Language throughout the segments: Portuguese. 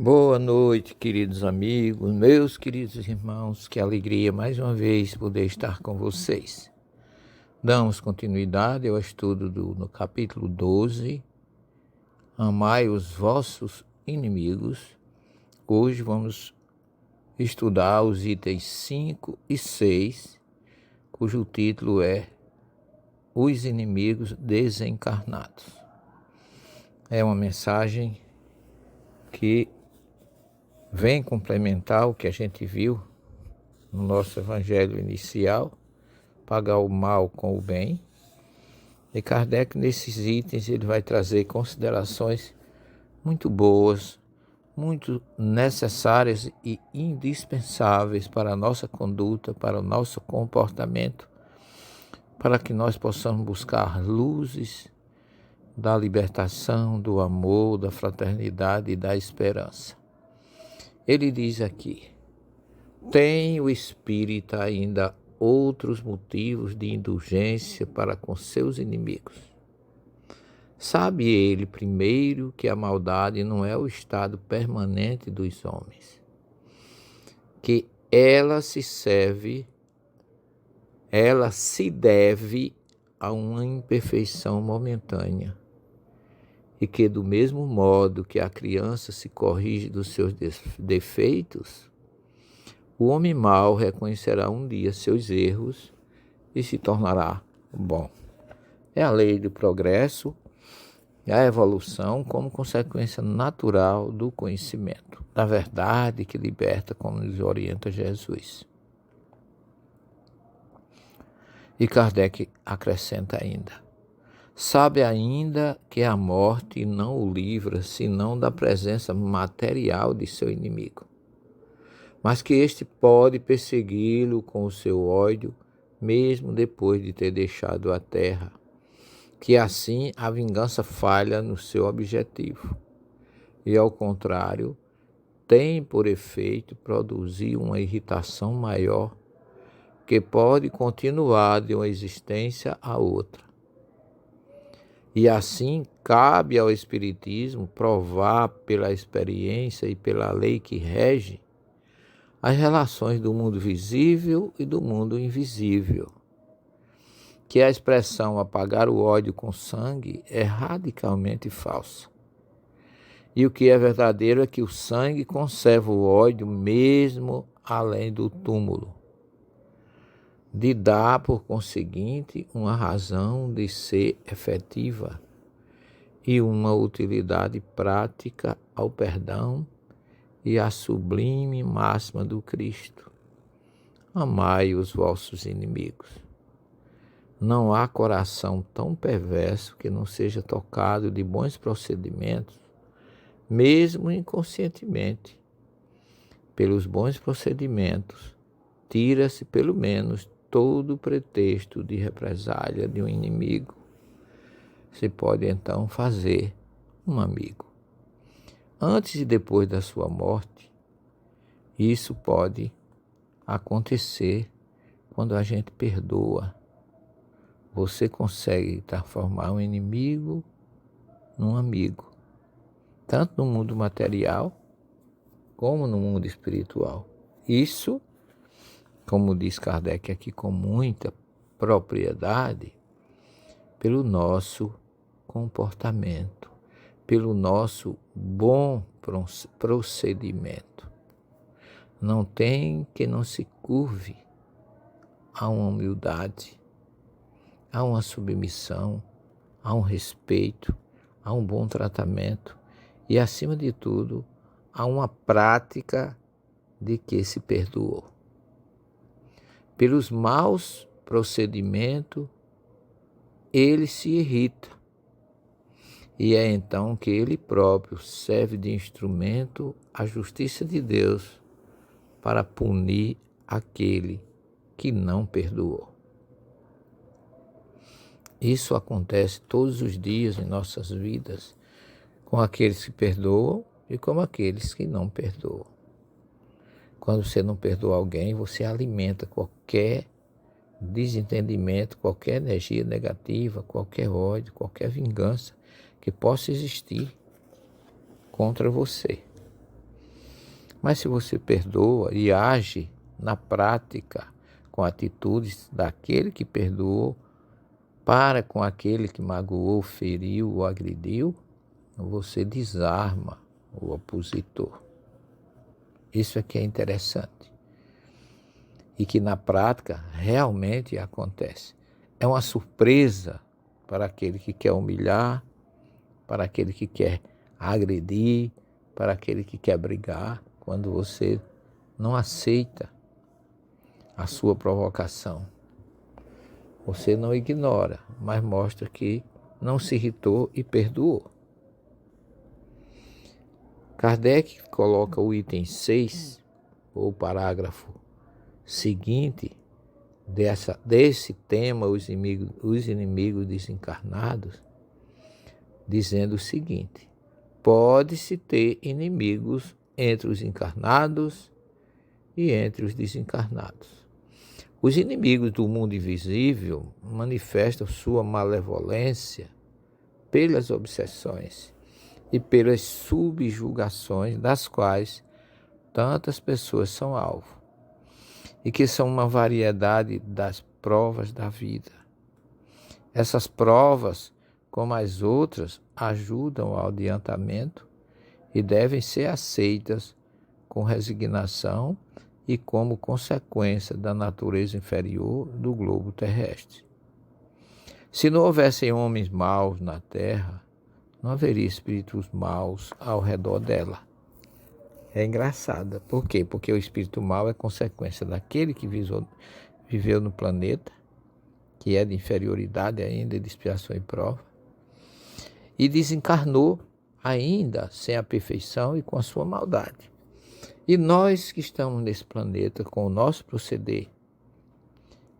Boa noite, queridos amigos, meus queridos irmãos, que alegria mais uma vez poder estar com vocês. Damos continuidade ao estudo no capítulo 12, Amai os vossos inimigos. Hoje vamos estudar os itens 5 e 6, cujo título é Os Inimigos Desencarnados. É uma mensagem que vem complementar o que a gente viu no nosso evangelho inicial, pagar o mal com o bem. E Kardec, nesses itens, ele vai trazer considerações muito boas, muito necessárias e indispensáveis para a nossa conduta, para o nosso comportamento, para que nós possamos buscar luzes da libertação, do amor, da fraternidade e da esperança. Ele diz aqui: tem o espírita ainda outros motivos de indulgência para com seus inimigos. Sabe ele, primeiro, que a maldade não é o estado permanente dos homens, que ela se deve a uma imperfeição momentânea, e que do mesmo modo que a criança se corrige dos seus defeitos, o homem mau reconhecerá um dia seus erros e se tornará bom. É a lei do progresso e a evolução como consequência natural do conhecimento, da verdade que liberta, como nos orienta Jesus. E Kardec acrescenta ainda: sabe ainda que a morte não o livra senão da presença material de seu inimigo, mas que este pode persegui-lo com o seu ódio, mesmo depois de ter deixado a terra, que assim a vingança falha no seu objetivo, e ao contrário, tem por efeito produzir uma irritação maior, que pode continuar de uma existência a outra. E assim cabe ao Espiritismo provar pela experiência e pela lei que rege as relações do mundo visível e do mundo invisível, que a expressão apagar o ódio com sangue é radicalmente falsa. E o que é verdadeiro é que o sangue conserva o ódio mesmo além do túmulo, de dar, por conseguinte, uma razão de ser efetiva e uma utilidade prática ao perdão e à sublime máxima do Cristo: amai os vossos inimigos. Não há coração tão perverso que não seja tocado de bons procedimentos, mesmo inconscientemente. Pelos bons procedimentos, tira-se pelo menos todo o pretexto de represália de um inimigo. Se pode então fazer um amigo. Antes e depois da sua morte, isso pode acontecer quando a gente perdoa. Você consegue transformar um inimigo num amigo, tanto no mundo material como no mundo espiritual. Isso, como diz Kardec aqui com muita propriedade, pelo nosso comportamento, pelo nosso bom procedimento. Não tem que não se curve a uma humildade, a uma submissão, a um respeito, a um bom tratamento e, acima de tudo, a uma prática de que se perdoou. Pelos maus procedimentos, ele se irrita, e é então que ele próprio serve de instrumento à justiça de Deus para punir aquele que não perdoou. Isso acontece todos os dias em nossas vidas, com aqueles que perdoam e com aqueles que não perdoam. Quando você não perdoa alguém, você alimenta qualquer desentendimento, qualquer energia negativa, qualquer ódio, qualquer vingança que possa existir contra você. Mas se você perdoa e age na prática com atitudes daquele que perdoou para com aquele que magoou, feriu ou agrediu, você desarma o opositor. Isso é que é interessante. E que na prática realmente acontece. É uma surpresa para aquele que quer humilhar, para aquele que quer agredir, para aquele que quer brigar, quando você não aceita a sua provocação. Você não ignora, mas mostra que não se irritou e perdoou. Kardec coloca o item 6, ou parágrafo seguinte, desse tema, os inimigos desencarnados, dizendo o seguinte: pode-se ter inimigos entre os encarnados e entre os desencarnados. Os inimigos do mundo invisível manifestam sua malevolência pelas obsessões e pelas subjugações das quais tantas pessoas são alvo, e que são uma variedade das provas da vida. Essas provas, como as outras, ajudam ao adiantamento e devem ser aceitas com resignação e como consequência da natureza inferior do globo terrestre. Se não houvessem homens maus na Terra, não haveria espíritos maus ao redor dela. É engraçada. Por quê? Porque o espírito mau é consequência daquele que viveu no planeta, que é de inferioridade ainda, de expiação e prova, e desencarnou ainda sem a perfeição e com a sua maldade. E nós que estamos nesse planeta com o nosso proceder,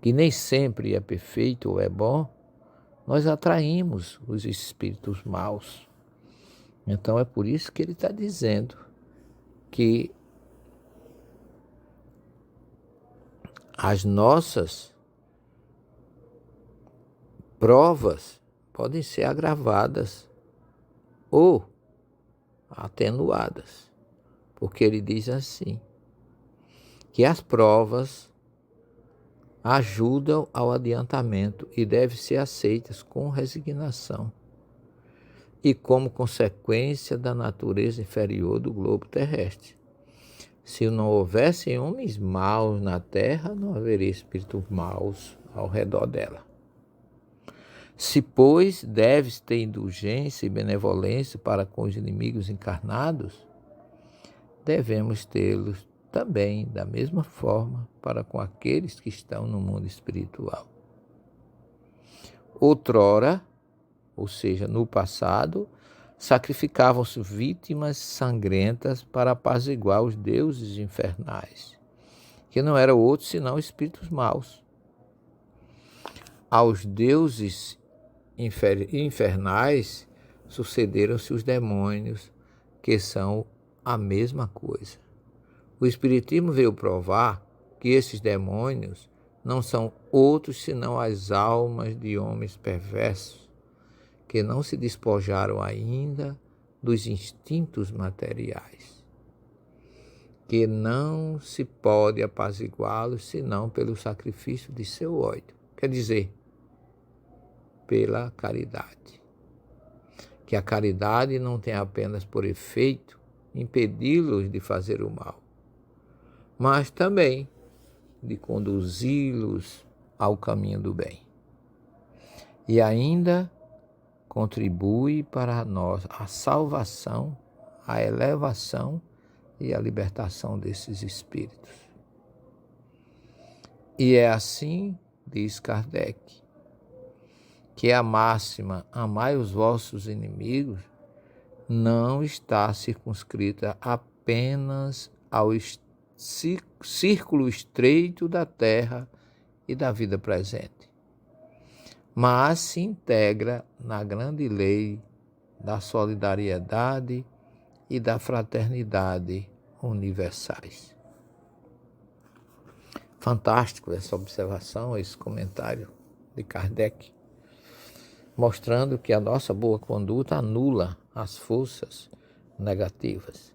que nem sempre é perfeito ou é bom, nós atraímos os espíritos maus. Então é por isso que ele está dizendo que as nossas provas podem ser agravadas ou atenuadas. Porque ele diz assim, que as provas ajudam ao adiantamento e devem ser aceitas com resignação e como consequência da natureza inferior do globo terrestre. Se não houvessem homens maus na Terra, não haveria espíritos maus ao redor dela. Se, pois, deves ter indulgência e benevolência para com os inimigos encarnados, devemos tê-los também da mesma forma para com aqueles que estão no mundo espiritual. Outrora, ou seja, no passado, sacrificavam-se vítimas sangrentas para apaziguar os deuses infernais, que não eram outros senão espíritos maus. Aos deuses infernais sucederam-se os demônios, que são a mesma coisa. O Espiritismo veio provar que esses demônios não são outros senão as almas de homens perversos, que não se despojaram ainda dos instintos materiais, que não se pode apaziguá-los senão pelo sacrifício de seu ódio, quer dizer, pela caridade. Que a caridade não tem apenas por efeito impedi-los de fazer o mal, mas também de conduzi-los ao caminho do bem. E ainda contribui para a salvação, a elevação e a libertação desses espíritos. E é assim, diz Kardec, que a máxima amai os vossos inimigos não está circunscrita apenas ao círculo estreito da terra e da vida presente, mas se integra na grande lei da solidariedade e da fraternidade universais. Fantástico essa observação, esse comentário de Kardec, mostrando que a nossa boa conduta anula as forças negativas.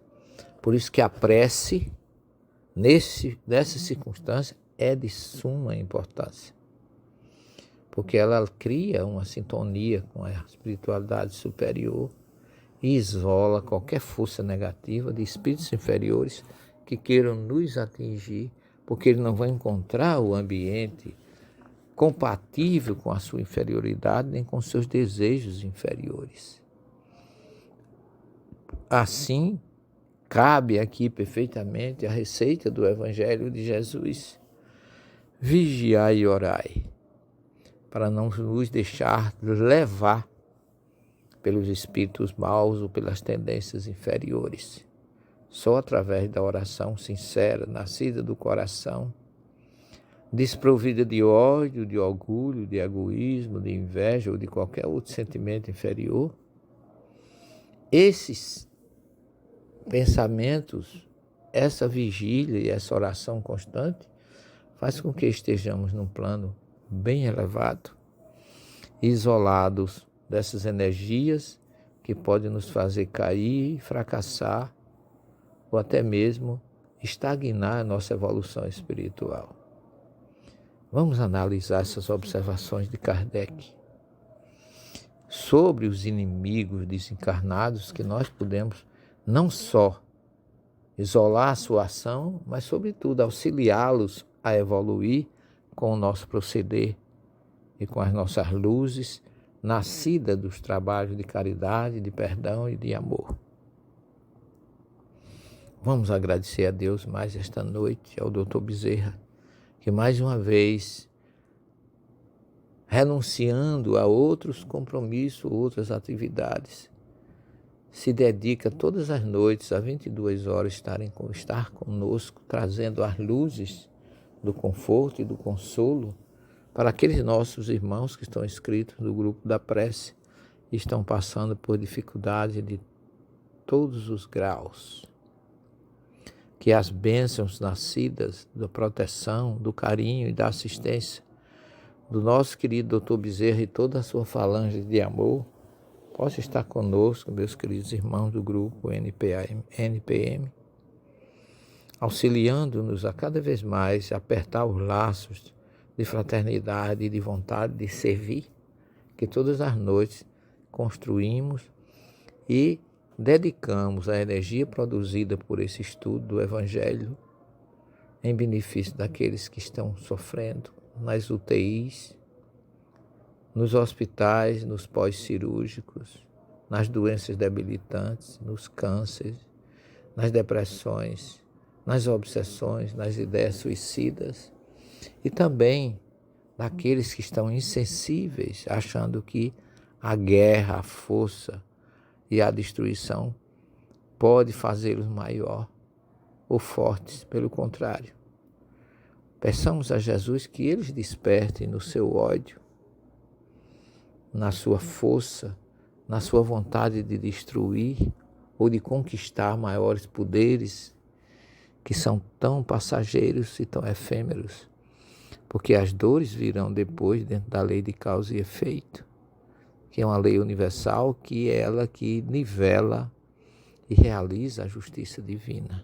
Por isso que a prece, nessa circunstância, é de suma importância. Porque ela cria uma sintonia com a espiritualidade superior e isola qualquer força negativa de espíritos inferiores que queiram nos atingir, porque eles não vão encontrar o ambiente compatível com a sua inferioridade nem com seus desejos inferiores. Assim, cabe aqui perfeitamente a receita do Evangelho de Jesus: vigiai e orai, para não nos deixar levar pelos espíritos maus ou pelas tendências inferiores. Só através da oração sincera, nascida do coração, desprovida de ódio, de orgulho, de egoísmo, de inveja ou de qualquer outro sentimento inferior, esses pensamentos, essa vigília e essa oração constante faz com que estejamos num plano bem elevado, isolados dessas energias que podem nos fazer cair, fracassar ou até mesmo estagnar a nossa evolução espiritual. Vamos analisar essas observações de Kardec sobre os inimigos desencarnados, que nós podemos não só isolar a sua ação, mas sobretudo auxiliá-los a evoluir com o nosso proceder e com as nossas luzes, nascida dos trabalhos de caridade, de perdão e de amor. Vamos agradecer a Deus mais esta noite, ao Dr. Bezerra, que mais uma vez, renunciando a outros compromissos, outras atividades, se dedica todas as noites, às 22 horas, estar conosco, trazendo as luzes do conforto e do consolo para aqueles nossos irmãos que estão inscritos no grupo da prece e estão passando por dificuldade de todos os graus. Que as bênçãos nascidas da proteção, do carinho e da assistência do nosso querido Dr. Bezerra e toda a sua falange de amor possa estar conosco, meus queridos irmãos do grupo NPM, auxiliando-nos a cada vez mais apertar os laços de fraternidade e de vontade de servir, que todas as noites construímos e dedicamos a energia produzida por esse estudo do Evangelho em benefício daqueles que estão sofrendo nas UTIs, nos hospitais, nos pós-cirúrgicos, nas doenças debilitantes, nos cânceres, nas depressões, nas obsessões, nas ideias suicidas e também daqueles que estão insensíveis, achando que a guerra, a força e a destruição pode fazê-los maior ou fortes. Pelo contrário, peçamos a Jesus que eles despertem no seu ódio, na sua força, na sua vontade de destruir ou de conquistar maiores poderes que são tão passageiros e tão efêmeros, porque as dores virão depois dentro da lei de causa e efeito, que é uma lei universal, que é ela que nivela e realiza a justiça divina.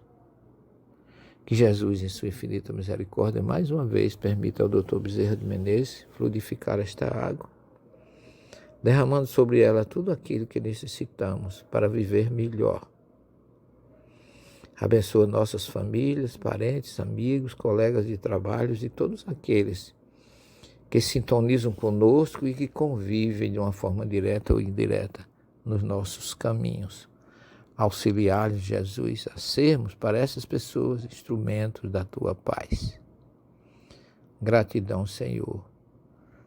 Que Jesus, em sua infinita misericórdia, mais uma vez permita ao Dr. Bezerra de Menezes fluidificar esta água, derramando sobre ela tudo aquilo que necessitamos para viver melhor. Abençoa nossas famílias, parentes, amigos, colegas de trabalhos e todos aqueles que sintonizam conosco e que convivem de uma forma direta ou indireta nos nossos caminhos. Auxiliar-lhes, Jesus, a sermos para essas pessoas instrumentos da tua paz. Gratidão, Senhor.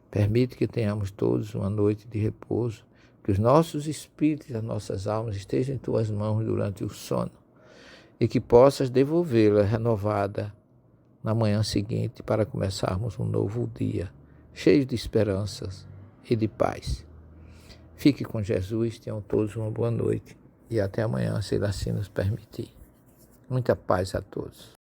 Permite que tenhamos todos uma noite de repouso, que os nossos espíritos e as nossas almas estejam em tuas mãos durante o sono e que possas devolvê-la renovada na manhã seguinte para começarmos um novo dia, cheio de esperanças e de paz. Fique com Jesus, tenham todos uma boa noite e até amanhã, se ele assim nos permitir. Muita paz a todos.